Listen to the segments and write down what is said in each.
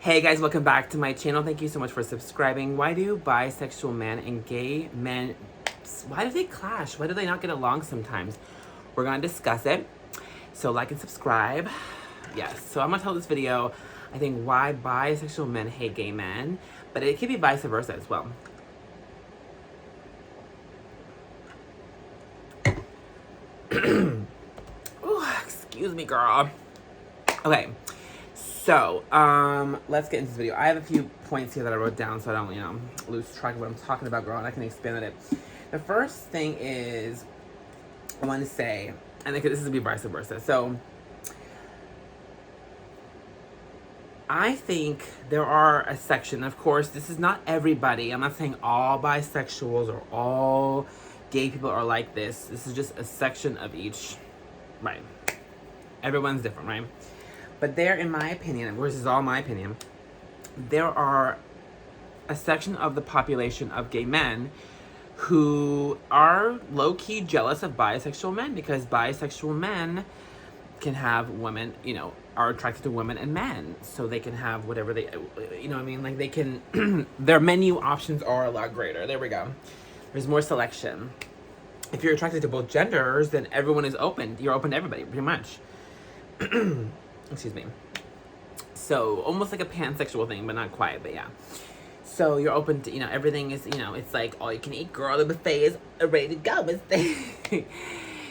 Hey guys, welcome back to my channel. Thank you so much for subscribing. Why do bisexual men and gay men, why do they clash? Why do they not get along sometimes? We're gonna discuss it. So like and subscribe. Yes, so I'm gonna tell this video, I think why bisexual men hate gay men, but it could be vice versa as well. Ooh, excuse me, girl. Okay. So, let's get into this video. I have a few points here that I wrote down so I don't, lose track of what I'm talking about, girl, and I can expand on it. The first thing is, I want to say, and this is be vice versa. So, I think there are a section, of course, this is not everybody. I'm not saying all bisexuals or all gay people are like this. This is just a section of each, right? Everyone's different, right? But there, in my opinion, this is all my opinion, there are a section of the population of gay men who are low-key jealous of bisexual men because bisexual men can have women, are attracted to women and men. So they can have whatever they, like they can, their menu options are a lot greater. There we go. There's more selection. If you're attracted to both genders, then everyone is open. You're open to everybody, pretty much. Excuse me. So almost like a pansexual thing, but not quite, but yeah. So you're open to, everything is, it's like all you can eat, girl. The buffet is ready to go.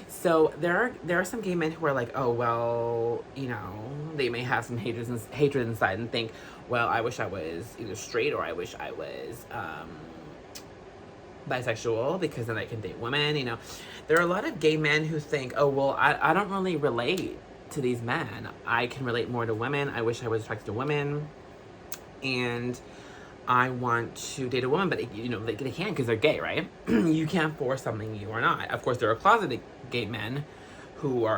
So there are some gay men who are like, oh, well, they may have some hatred inside and think, well, I wish I was either straight or I wish I was bisexual because then I can date women, There are a lot of gay men who think, oh, well, I don't really relate to these men. I can relate more to women. I wish I was attracted to women. And I want to date a woman, but, they can't because they're gay, right? You can't force something you are not. Of course, there are closeted gay men who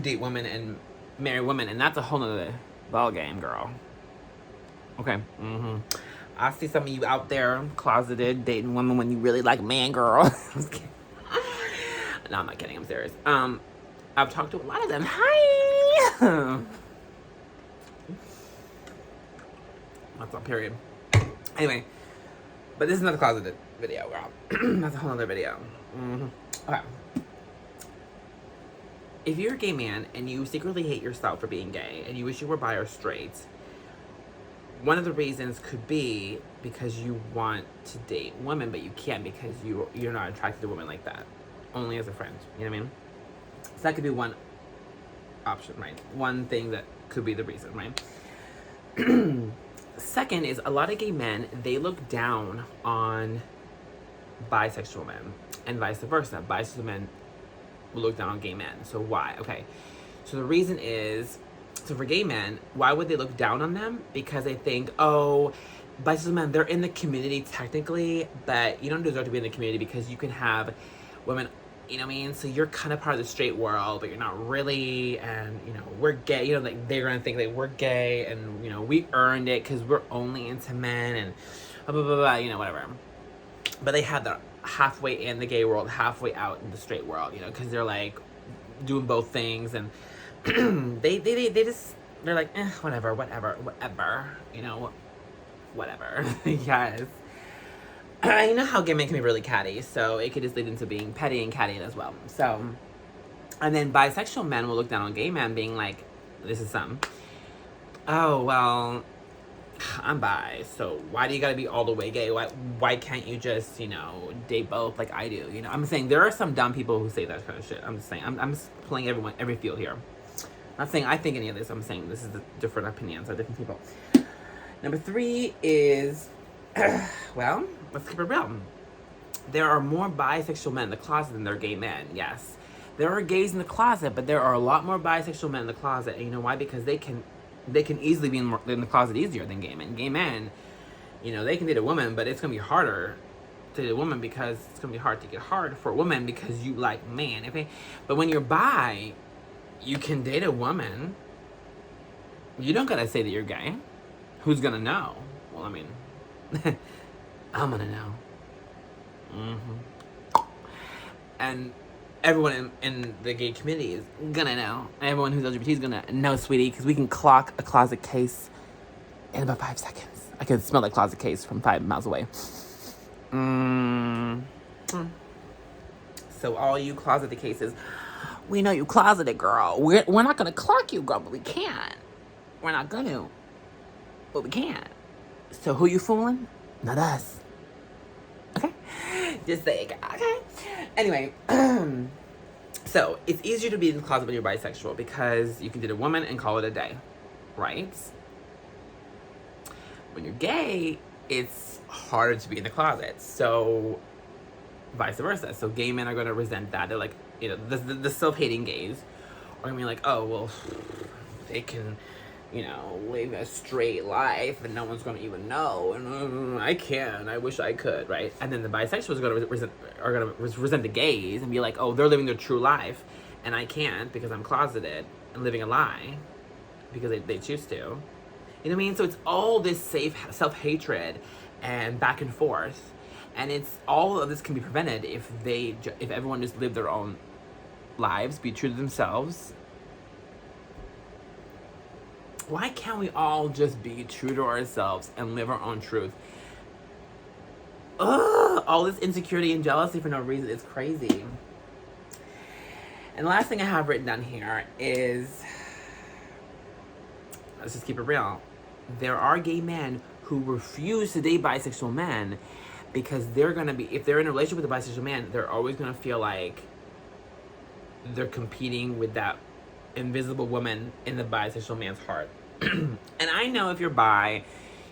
date women and marry women, and that's a whole nother ball game, girl. Okay. I see some of you out there closeted dating women when you really like man, girl. I'm just kidding. No, I'm not kidding. I'm serious. I've talked to a lot of them. Hi! That's on period. Anyway, but this is not the closeted video, girl. That's a whole other video. Okay. If you're a gay man and you secretly hate yourself for being gay and you wish you were bi or straight, one of the reasons could be because you want to date women, but you can't because you're not attracted to women like that. Only as a friend. You know what I mean? So that could be one option, right? One thing that could be the reason, right? Second is a lot of gay men, they look down on bisexual men and vice versa. Bisexual men will look down on gay men. So why? Okay. So the reason is, so for gay men, why would they look down on them? Because they think, oh, bisexual men, they're in the community technically, but you don't deserve to be in the community because you can have women, you know what I mean? So you're kind of part of the straight world, but you're not really, and, we're gay, like, they're gonna think that we're gay, and, we earned it because we're only into men, and blah, blah, blah, blah, whatever. But they have that halfway in the gay world, halfway out in the straight world, because they're, like, doing both things, and they just, they're like, whatever, whatever, Yes. You know how gay men can be really catty, so it could just lead into being petty and catty as well. So, and then bisexual men will look down on gay men being like, this is some, oh, well, I'm bi, so why do you gotta be all the way gay? Why can't you just, date both like I do? I'm saying there are some dumb people who say that kind of shit. I'm just saying, I'm just playing every field here. I'm not saying I think any of this, I'm saying this is the different opinions of different people. Number 3 is, well, let's keep it real. There are more bisexual men in the closet than there are gay men, yes. There are gays in the closet, but there are a lot more bisexual men in the closet. And you know why? Because they can easily be in the closet easier than gay men. Gay men, they can date a woman, but it's going to be harder to date a woman because it's going to be hard to get hard for a woman because you like man. Okay? But when you're bi, you can date a woman. You don't got to say that you're gay. Who's going to know? Well, I mean, I'm gonna know. And everyone in the gay community is gonna know. Everyone who's LGBT is gonna know, sweetie, because we can clock a closet case in about 5 seconds. I can smell that closet case from 5 miles away. So all you closeted cases, we know you closeted, girl. We're not going to clock you, girl, but we can. We're not going to, but we can. So who you fooling? Not us. Okay? Just saying. Okay? Anyway, so it's easier to be in the closet when you're bisexual because you can date a woman and call it a day, right? When you're gay, it's harder to be in the closet. So vice versa. So gay men are going to resent that. They're like, you know, the self-hating gays are going to be like, oh, well, they can, you know, live a straight life and no one's going to even know. And I can. I wish I could, right? And then the bisexuals are going to resent the gays and be like, oh, they're living their true life and I can't because I'm closeted and living a lie because they choose to. You know what I mean? So it's all this self-hatred and back and forth. And it's all of this can be prevented if everyone just lived their own lives, be true to themselves. Why can't we all just be true to ourselves and live our own truth? Ugh, all this insecurity and jealousy for no reason. It's crazy. And the last thing I have written down here is, let's just keep it real. There are gay men who refuse to date bisexual men because they're going to be, if they're in a relationship with a bisexual man, they're always going to feel like they're competing with that invisible woman in the bisexual man's heart. And I know if you're bi,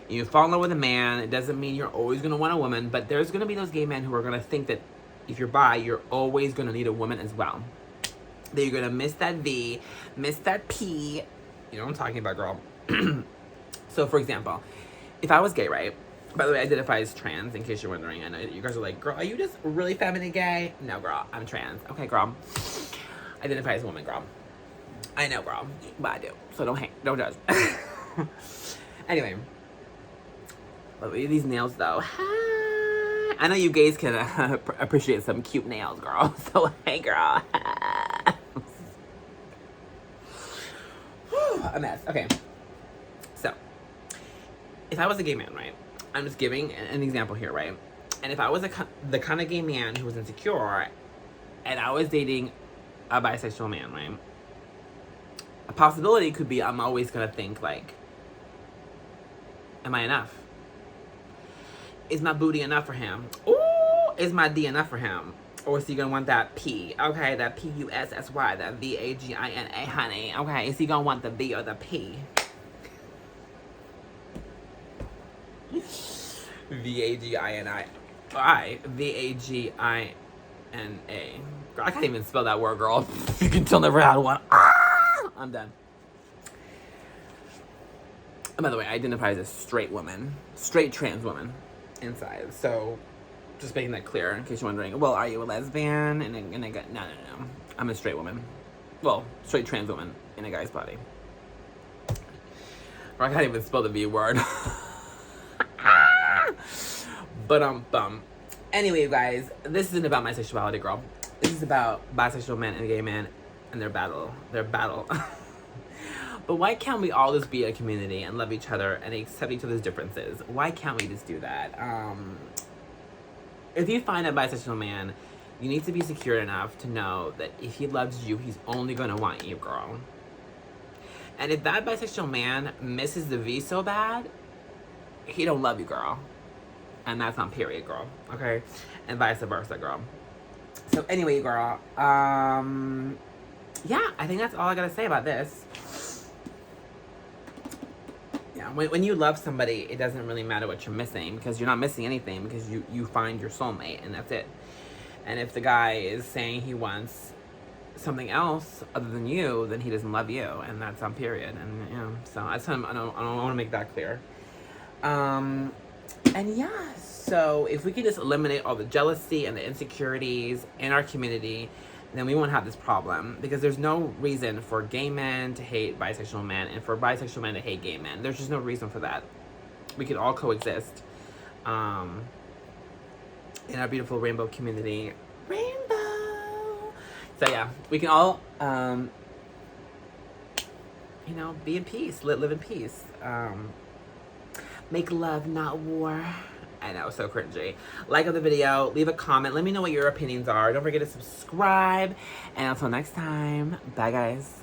you fall in love with a man, it doesn't mean you're always going to want a woman, but there's going to be those gay men who are going to think that if you're bi, you're always going to need a woman as well. That you're going to miss that V, miss that P. You know what I'm talking about, girl. So, for example, if I was gay, right? By the way, I identify as trans, in case you're wondering. I know you guys are like, girl, are you just really feminine gay? No, girl, I'm trans. Okay, girl. I identify as a woman, girl. I know, girl, but I do. So don't judge. Anyway. Look at these nails, though. Hi. I know you gays can appreciate some cute nails, girl. So, hey, girl. Whew, a mess. Okay. So, if I was a gay man, right? I'm just giving an example here, right? And if I was the kind of gay man who was insecure and I was dating a bisexual man, right? A possibility could be I'm always going to think, like, am I enough? Is my booty enough for him? Ooh, is my D enough for him? Or is he going to want that P? Okay, that P-U-S-S-Y, that V-A-G-I-N-A, honey. Okay, is he going to want the V or the P? V-A-G-I-N-I. V-A-G-I-N-A. Girl, I can't even spell that word, girl. You can tell never had one. Ah! I'm done. And by the way, I identify as a straight woman. Straight trans woman inside. So, just making that clear in case you're wondering, well, are you a lesbian? And I got, no. I'm a straight woman. Well, straight trans woman in a guy's body. Or I can't even spell the V word. But anyway, you guys, this isn't about my sexuality, girl. This is about bisexual men and gay men and their battle. But why can't we all just be a community and love each other and accept each other's differences? Why can't we just do that? If you find a bisexual man, you need to be secure enough to know that if he loves you, he's only going to want you, girl. And if that bisexual man misses the V so bad, he don't love you, girl. And that's on period, girl. Okay? And vice versa, girl. So anyway, girl, yeah, I think that's all I gotta say about this. Yeah, when you love somebody, it doesn't really matter what you're missing, because you're not missing anything, because you find your soulmate, and that's it. And if the guy is saying he wants something else other than you, then he doesn't love you, and that's on period. And you know, so I don't want to make that clear. And yeah, so if we could just eliminate all the jealousy and the insecurities in our community, then we won't have this problem, because there's no reason for gay men to hate bisexual men and for bisexual men to hate gay men. There's just no reason for that. We can all coexist in our beautiful rainbow community. Rainbow! So yeah, we can all, you know, be in peace, live in peace. Make love, not war. I know, so cringy. Like on the video, leave a comment. Let me know what your opinions are. Don't forget to subscribe. And until next time, bye guys.